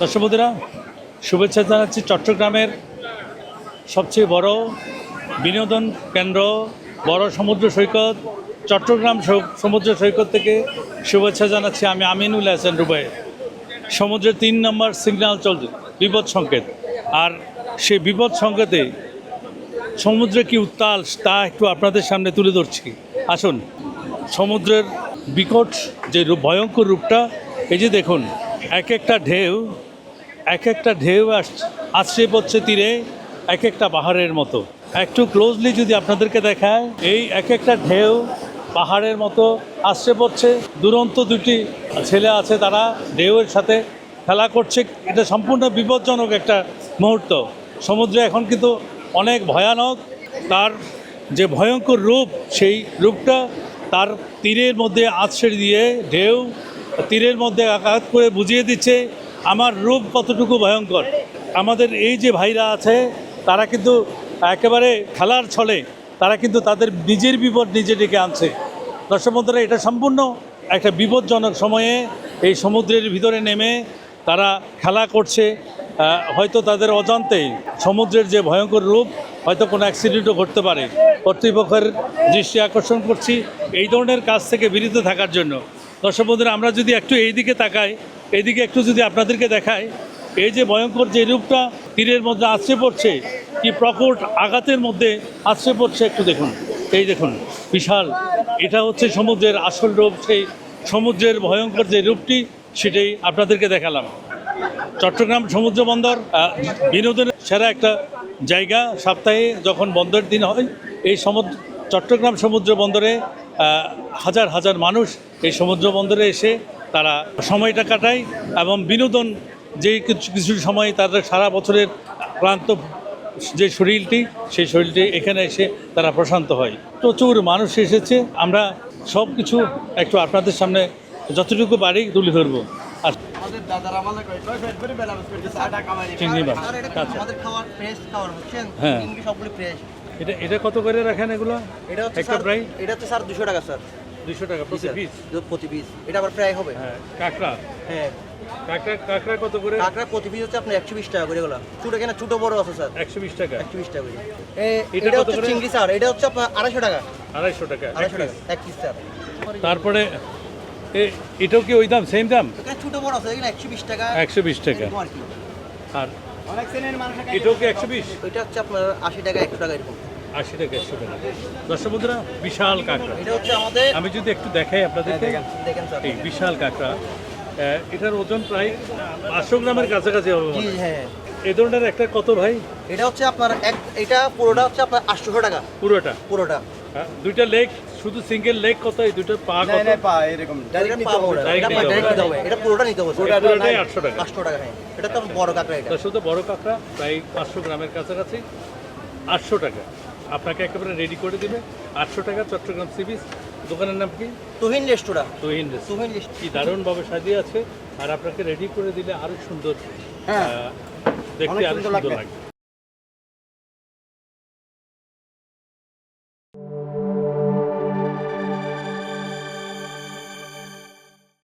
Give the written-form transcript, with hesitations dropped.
দর্শক বন্ধুরা, শুভেচ্ছা জানাচ্ছি চট্টগ্রামের সবচেয়ে বড় বিনোদন কেন্দ্র, বড় সমুদ্র সৈকত চট্টগ্রাম সমুদ্র সৈকত থেকে শুভেচ্ছা জানাচ্ছি আমি আমিনুল হাসান রুবাই। সমুদ্রের 3 নম্বর সিগন্যাল চলছে, বিপদ সংকেত। আর সেই বিপদ সংকেতে সমুদ্রে কি উত্তাল তা একটু আপনাদের সামনে তুলে ধরছি। আসুন, সমুদ্রের বিকট যে ভয়ঙ্কর রূপটা, এই যে দেখুন, এক একটা ঢেউ আছড়ে পড়ছে তীরে, এক একটা পাহাড়ের মতো। একটু ক্লোজলি যদি আপনাদেরকে দেখায়, এই এক একটা ঢেউ পাহাড়ের মতো আছড়ে পড়ছে। দুরন্ত দুটি ছেলে আছে, তারা ঢেউয়ের সাথে খেলা করছে। এটা সম্পূর্ণ বিপজ্জনক একটা মুহূর্ত। সমুদ্রে এখন কিন্তু অনেক ভয়ানক। তার যে ভয়ঙ্কর রূপ, সেই রূপটা তার তীরের মধ্যে আছড়ে দিয়ে ঢেউ তীরের মধ্যে আঘাত করে বুঝিয়ে দিচ্ছে আমার রূপ কতটুকু ভয়ঙ্কর। আমাদের এই যে ভাইরা আছে, তারা কিন্তু একেবারে খেলার ছলে তারা কিন্তু তাদের নিজের বিপদ নিজে ডেকে আনছে। দর্শক বন্ধুরা, এটা সম্পূর্ণ একটা বিপজ্জনক সময়ে এই সমুদ্রের ভিতরে নেমে তারা খেলা করছে। হয়তো তাদের অজান্তেই সমুদ্রের যে ভয়ঙ্কর রূপ, হয়তো কোনো অ্যাক্সিডেন্টও ঘটতে পারে। কর্তৃপক্ষের দৃষ্টি আকর্ষণ করছি এই ধরনের কাজ থেকে বিরত থাকার জন্য। দর্শক বন্ধুরা, আমরা যদি একটু এইদিকে তাকাই, এইদিকে একটু যদি আপনাদেরকে দেখাই, এই যে ভয়ঙ্কর যে রূপটা তীরের মধ্যে আছড়ে পড়ছে, কি প্রকট আঘাতের মধ্যে আছড়ে পড়ছে, একটু দেখুন। এই দেখুন, বিশাল, এটা হচ্ছে সমুদ্রের আসল রূপ। সেই সমুদ্রের ভয়ঙ্কর যে রূপটি, সেটাই আপনাদেরকে দেখালাম। চট্টগ্রাম সমুদ্র বন্দর বিনোদনের সেরা একটা জায়গা। সপ্তাহে যখন বন্দরের দিন হয়, এই চট্টগ্রাম সমুদ্র বন্দরে হাজার হাজার মানুষ এই সমুদ্র বন্দরে এসে তারা সময়টা কাটায় এবং বিনোদন যে কিছু সময় তাদের সারা বছরের ক্লান্ত যে শরীরটি, সেই শরীরটি এখানে এসে তারা প্রশান্ত হয়। প্রচুর মানুষ এসেছে। আমরা সব কিছু একটু আপনাদের সামনে যতটুকু পারি তুলে ধরবো। আর হ্যাঁ, এটা কত করে রাখেন এগুলো? এটা হচ্ছে প্রায়, এটা হচ্ছে স্যার 200 টাকা স্যার। 200 টাকা প্রতি পিস। এটা আবার প্রায় হবে। হ্যাঁ, কাঁকড়া, হ্যাঁ কাঁকড়া কত করে? কাঁকড়া প্রতি পিস হচ্ছে আপনার 120 টাকা করে। এগুলো ছোট, এখানে ছোট বড় আছে স্যার। 120 টাকা। 120 টাকা করে। এটা হচ্ছে চিংড়ি স্যার, এটা হচ্ছে আপনার 250 টাকা। 250 টাকা 250 টাকা এক পিস স্যার। তারপরে এটাও কি ওই দাম, সেম দাম? এখানে ছোট বড় আছে, এখানে 120 টাকা। 120 টাকা। আর অনেক শ্রেণীর মানুষ এটাও কি 120? এটা হচ্ছে আপনার 80 টাকা 100 টাকা এরকম। 80 টাকা 100 টাকা। দর্শক বন্ধুরা, বিশাল কাঁকড়া। এটা হচ্ছে আমাদের, আমি যদি একটু দেখাই আপনাদেরকে, দেখেন স্যার, এই বিশাল কাঁকড়া। এটার ওজন প্রায় 500 গ্রামের কাছাকাছি হবে। জি হ্যাঁ। এই ধরনের একটা কত ভাই? এটা হচ্ছে আপনার এটা পুরোটা হচ্ছে আপনার 800 টাকা। পুরোটা দুইটা লেগ, শুধু সিঙ্গেল লেগ কত? এই দুটো পা কত? না পা এরকম ডাইরেক্ট নিতে হবে। এটা পুরোটা নিতে হবে। পুরোটাই 800 টাকা। 800 টাকা হ্যাঁ। এটা তো বড় কাঁকড়া। এটা শুধু বড় কাঁকড়া প্রায় 500 গ্রামের কাছাকাছি, 800 টাকা। আপনাকে একেবারে রেডি করে দিবে 800 টাকা। Chittagong sea beach. দোকানের নাম কি? তুহিন রেস্তোরাঁ। তুহিন কি দারুণভাবে সাজিয়ে আছে, আর আপনাকে রেডি করে দিলে আরো সুন্দর, দেখতে আরো সুন্দর লাগে।